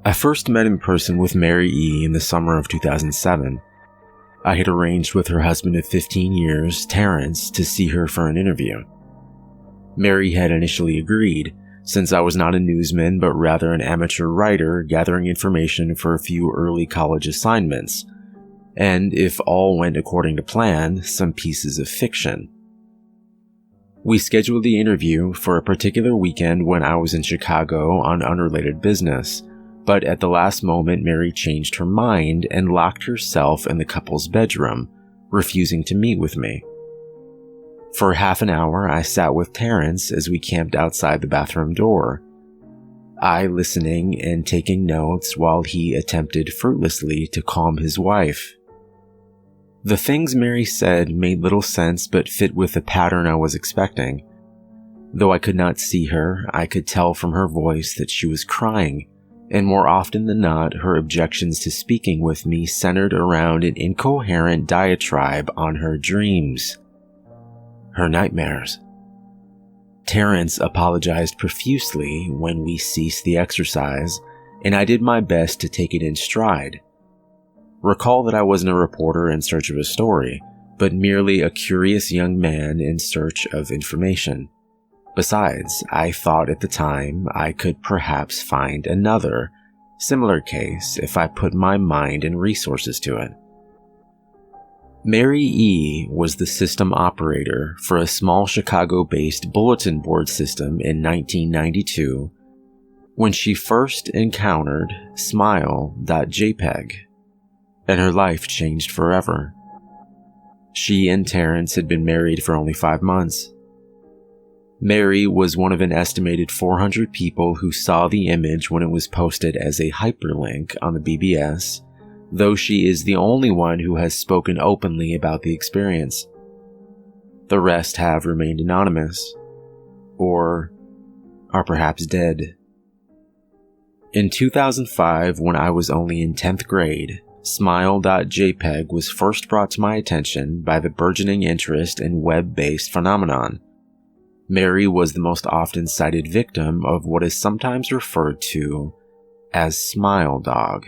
I first met in person with Mary E. in the summer of 2007. I had arranged with her husband of 15 years, Terrence, to see her for an interview. Mary had initially agreed, since I was not a newsman but rather an amateur writer gathering information for a few early college assignments, and if all went according to plan, some pieces of fiction. We scheduled the interview for a particular weekend when I was in Chicago on unrelated business, but at the last moment Mary changed her mind and locked herself in the couple's bedroom, refusing to meet with me. For half an hour, I sat with Terrence as we camped outside the bathroom door, I listening and taking notes while he attempted fruitlessly to calm his wife. The things Mary said made little sense but fit with the pattern I was expecting. Though I could not see her, I could tell from her voice that she was crying, and more often than not, her objections to speaking with me centered around an incoherent diatribe on her dreams. Her nightmares. Terrence apologized profusely when we ceased the exercise, and I did my best to take it in stride. Recall that I wasn't a reporter in search of a story, but merely a curious young man in search of information. Besides, I thought at the time I could perhaps find another, similar case if I put my mind and resources to it. Mary E. was the system operator for a small Chicago-based bulletin board system in 1992 when she first encountered Smile.jpg, and her life changed forever. She and Terrence had been married for only 5 months. Mary was one of an estimated 400 people who saw the image when it was posted as a hyperlink on the BBS, though she is the only one who has spoken openly about the experience. The rest have remained anonymous, or are perhaps dead. In 2005, when I was only in 10th grade, Smile.jpg was first brought to my attention by the burgeoning interest in web-based phenomenon. Mary was the most often cited victim of what is sometimes referred to as Smile Dog.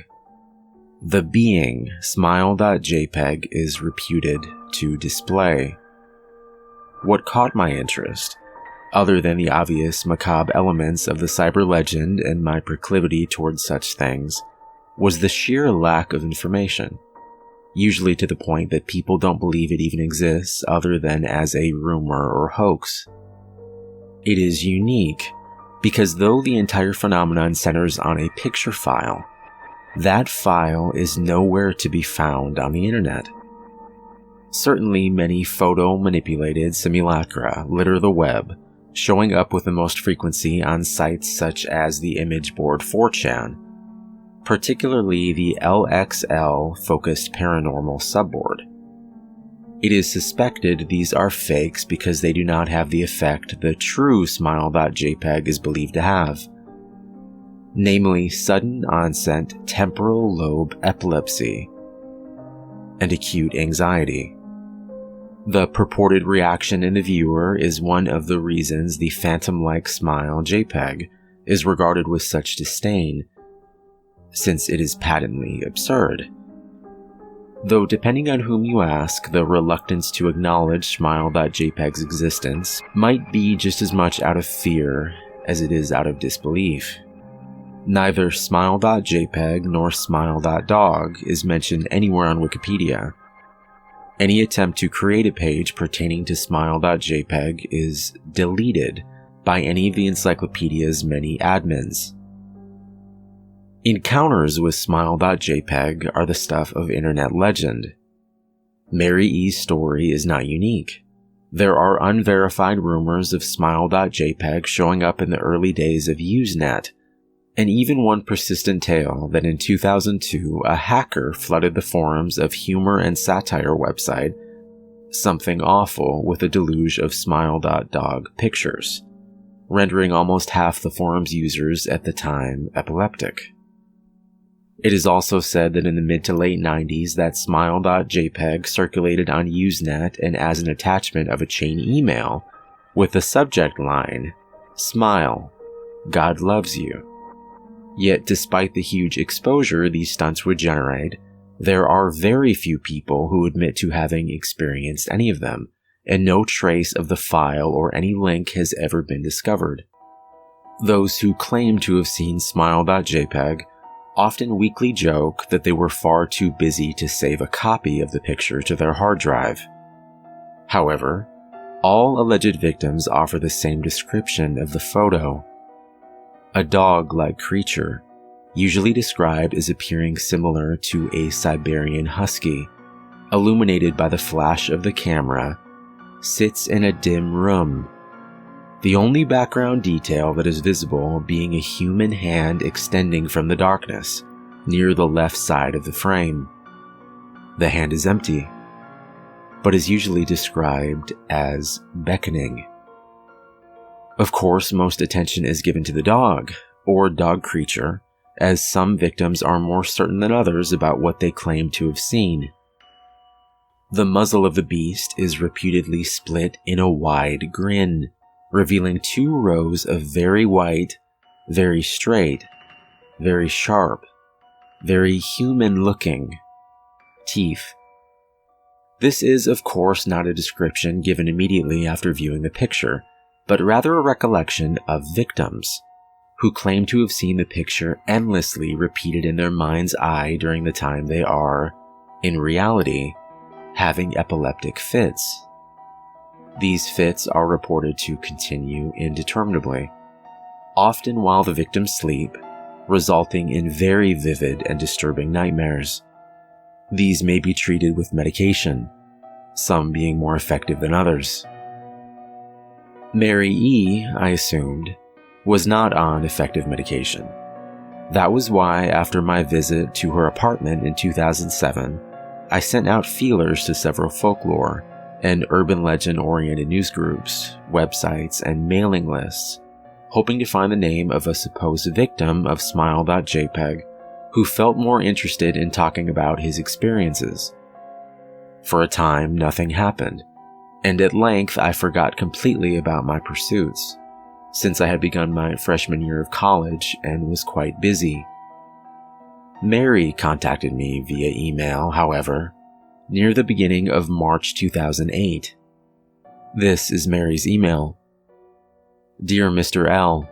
The being Smile.jpg is reputed to display. What caught my interest, other than the obvious macabre elements of the cyber legend and my proclivity towards such things, was the sheer lack of information, usually to the point that people don't believe it even exists other than as a rumor or hoax. It is unique because though the entire phenomenon centers on a picture file, that file is nowhere to be found on the internet. Certainly many photo-manipulated simulacra litter the web, showing up with the most frequency on sites such as the image board 4chan, particularly the LXL-focused paranormal subboard. It is suspected these are fakes because they do not have the effect the true Smile.jpg is believed to have, namely sudden onset temporal lobe epilepsy and acute anxiety. The purported reaction in the viewer is one of the reasons the phantom-like Smile JPEG is regarded with such disdain, since it is patently absurd. Though depending on whom you ask, the reluctance to acknowledge Smile.jpg's existence might be just as much out of fear as it is out of disbelief. Neither Smile.jpg nor Smile.dog is mentioned anywhere on Wikipedia. Any attempt to create a page pertaining to Smile.jpg is deleted by any of the encyclopedia's many admins. Encounters with Smile.jpg are the stuff of internet legend. Mary E's story is not unique. There are unverified rumors of Smile.jpg showing up in the early days of Usenet, and even one persistent tale that in 2002 a hacker flooded the forums of humor and satire website Something Awful with a deluge of Smile.dog pictures, rendering almost half the forum's users at the time epileptic. It is also said that in the mid to late 90s that Smile.jpg circulated on Usenet and as an attachment of a chain email with the subject line, "Smile, God loves you." Yet despite the huge exposure these stunts would generate, there are very few people who admit to having experienced any of them, and no trace of the file or any link has ever been discovered. Those who claim to have seen Smile.jpg often weakly joke that they were far too busy to save a copy of the picture to their hard drive. However, all alleged victims offer the same description of the photo. A dog-like creature, usually described as appearing similar to a Siberian husky, illuminated by the flash of the camera, sits in a dim room. The only background detail that is visible being a human hand extending from the darkness, near the left side of the frame. The hand is empty, but is usually described as beckoning. Of course, most attention is given to the dog, or dog creature, as some victims are more certain than others about what they claim to have seen. The muzzle of the beast is reputedly split in a wide grin, revealing 2 rows of very white, very straight, very sharp, very human-looking teeth. This is, of course, not a description given immediately after viewing the picture, but rather a recollection of victims, who claim to have seen the picture endlessly repeated in their mind's eye during the time they are, in reality, having epileptic fits. These fits are reported to continue indeterminably, often while the victims sleep, resulting in very vivid and disturbing nightmares. These may be treated with medication, some being more effective than others. Mary E., I assumed, was not on effective medication. That was why, after my visit to her apartment in 2007, I sent out feelers to several folklore and urban legend-oriented news groups, websites, and mailing lists, hoping to find the name of a supposed victim of Smile.jpg who felt more interested in talking about his experiences. For a time, nothing happened, and at length I forgot completely about my pursuits, since I had begun my freshman year of college and was quite busy. Mary contacted me via email, however, near the beginning of March 2008. This is Mary's email. Dear Mr. L.,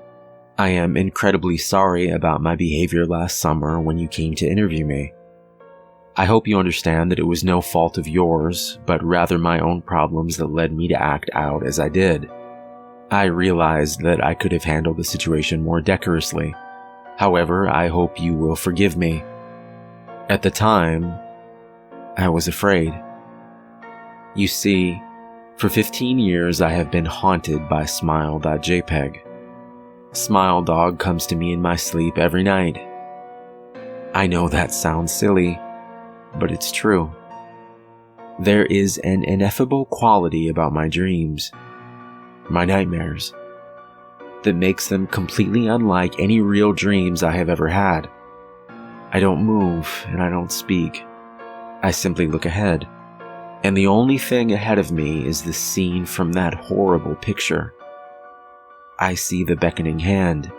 I am incredibly sorry about my behavior last summer when you came to interview me. I hope you understand that it was no fault of yours, but rather my own problems that led me to act out as I did. I realized that I could have handled the situation more decorously. However, I hope you will forgive me. At the time, I was afraid. You see, for 15 years I have been haunted by Smile.jpg. Smile Dog comes to me in my sleep every night. I know that sounds silly, but it's true. There is an ineffable quality about my dreams, my nightmares, that makes them completely unlike any real dreams I have ever had. I don't move and I don't speak. I simply look ahead, and the only thing ahead of me is the scene from that horrible picture. I see the beckoning hand,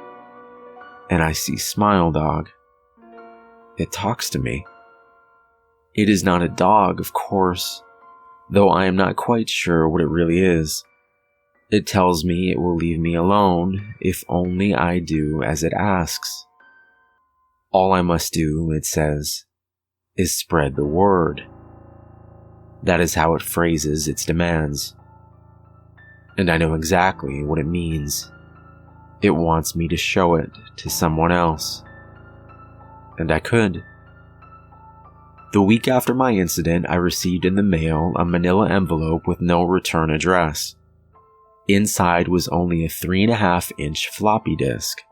and I see Smile Dog. It talks to me. It is not a dog, of course, though I am not quite sure what it really is. It tells me it will leave me alone if only I do as it asks. All I must do, it says, is spread the word. That is how it phrases its demands. And I know exactly what it means. It wants me to show it to someone else. And I could. The week after my incident, I received in the mail a manila envelope with no return address. Inside was only a 3.5-inch floppy disk.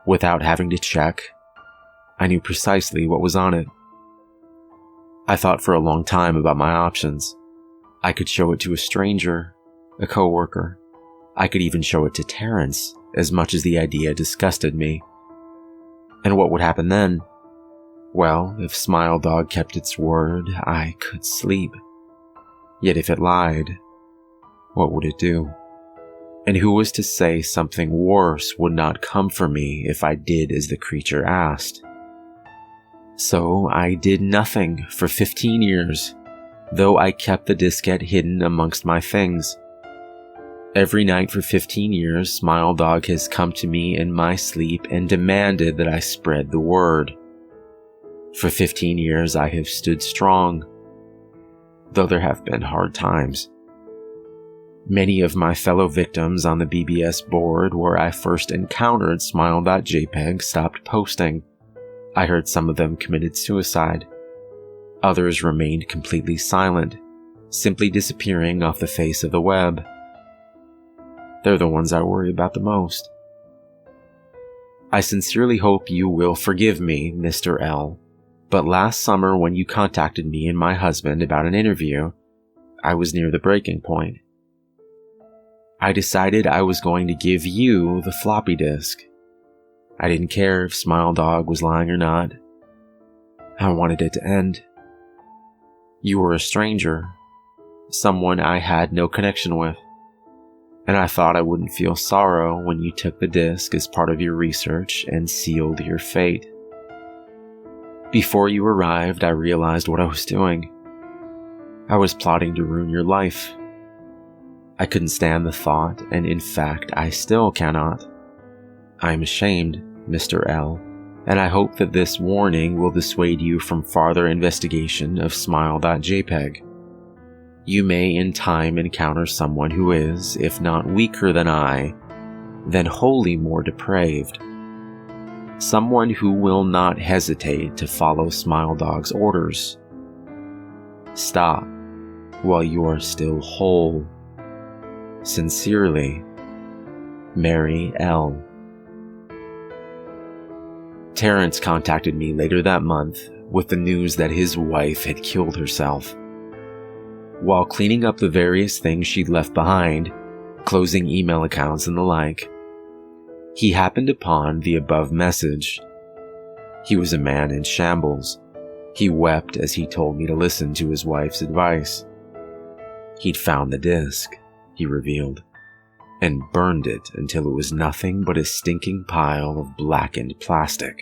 Without having to check, I knew precisely what was on it. I thought for a long time about my options. I could show it to a stranger, a coworker. I could even show it to Terrence, as much as the idea disgusted me. And what would happen then? Well, if Smile Dog kept its word, I could sleep. Yet if it lied, what would it do? And who was to say something worse would not come for me if I did as the creature asked? So I did nothing for 15 years, though I kept the diskette hidden amongst my things. Every night for 15 years, Smile Dog has come to me in my sleep and demanded that I spread the word. For 15 years I have stood strong, though there have been hard times. Many of my fellow victims on the BBS board where I first encountered Smile.jpg stopped posting. I heard some of them committed suicide. Others remained completely silent, simply disappearing off the face of the web. They're the ones I worry about the most. I sincerely hope you will forgive me, Mr. L. But last summer when you contacted me and my husband about an interview, I was near the breaking point. I decided I was going to give you the floppy disk. I didn't care if Smile Dog was lying or not. I wanted it to end. You were a stranger, someone I had no connection with, and I thought I wouldn't feel sorrow when you took the disk as part of your research and sealed your fate. Before you arrived, I realized what I was doing. I was plotting to ruin your life. I couldn't stand the thought, and in fact, I still cannot. I am ashamed, Mr. L, and I hope that this warning will dissuade you from farther investigation of Smile.jpg. You may in time encounter someone who is, if not weaker than I, then wholly more depraved. Someone who will not hesitate to follow Smile Dog's orders. Stop while you are still whole. Sincerely, Mary L. Terrence contacted me later that month with the news that his wife had killed herself. While cleaning up the various things she'd left behind, closing email accounts and the like, he happened upon the above message. He was a man in shambles. He wept as he told me to listen to his wife's advice. He'd found the disc, he revealed, and burned it until it was nothing but a stinking pile of blackened plastic.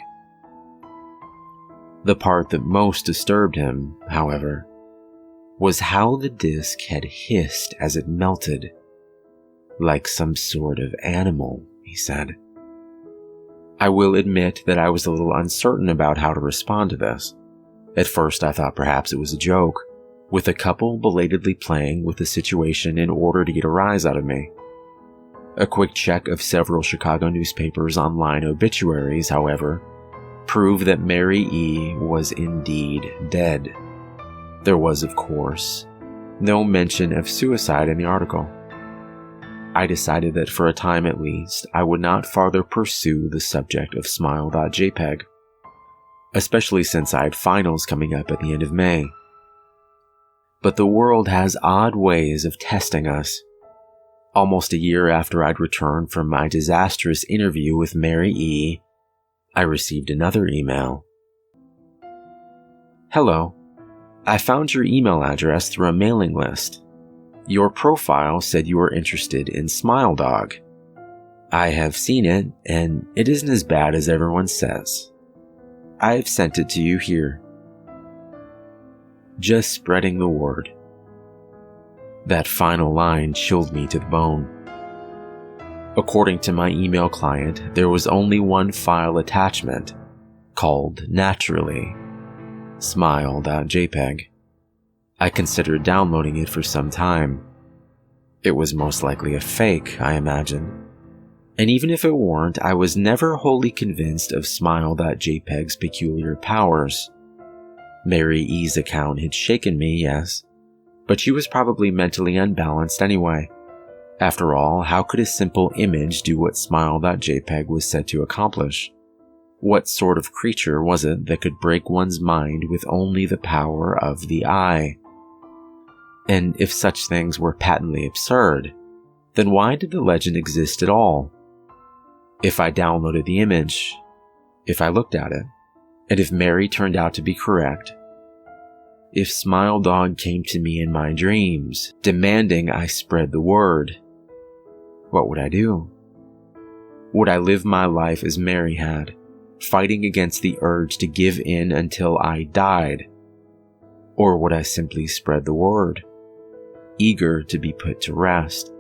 The part that most disturbed him, however, was how the disc had hissed as it melted, like some sort of animal, he said. I will admit that I was a little uncertain about how to respond to this. At first I thought perhaps it was a joke, with a couple belatedly playing with the situation in order to get a rise out of me. A quick check of several Chicago newspapers' online obituaries, however, proved that Mary E. was indeed dead. There was, of course, no mention of suicide in the article. I decided that for a time at least, I would not farther pursue the subject of Smile.jpg, especially since I had finals coming up at the end of May. But the world has odd ways of testing us. Almost a year after I'd returned from my disastrous interview with Mary E., I received another email. Hello. I found your email address through a mailing list. Your profile said you were interested in Smile Dog. I have seen it, and it isn't as bad as everyone says. I've sent it to you here. Just spreading the word. That final line chilled me to the bone. According to my email client, there was only one file attachment, called Naturally, Smile.jpg. I considered downloading it for some time. It was most likely a fake, I imagine. And even if it weren't, I was never wholly convinced of Smile.jpg's peculiar powers. Mary E.'s account had shaken me, yes, but she was probably mentally unbalanced anyway. After all, how could a simple image do what Smile.jpg was said to accomplish? What sort of creature was it that could break one's mind with only the power of the eye? And if such things were patently absurd, then why did the legend exist at all? If I downloaded the image, if I looked at it, and if Mary turned out to be correct, if Smile Dog came to me in my dreams, demanding I spread the word, what would I do? Would I live my life as Mary had, fighting against the urge to give in until I died? Or would I simply spread the word, eager to be put to rest?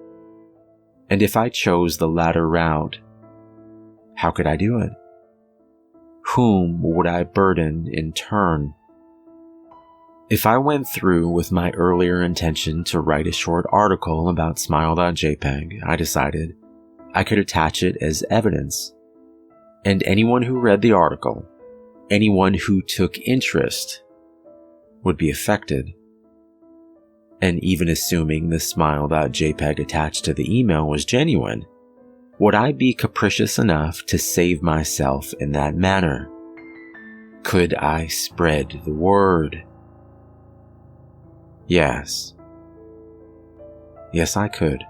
And if I chose the latter route, how could I do it? Whom would I burden in turn? If I went through with my earlier intention to write a short article about smile.jpg, I decided I could attach it as evidence. And anyone who read the article, anyone who took interest, would be affected. And even assuming the smile.jpg attached to the email was genuine, would I be capricious enough to save myself in that manner? Could I spread the word? Yes. Yes, I could.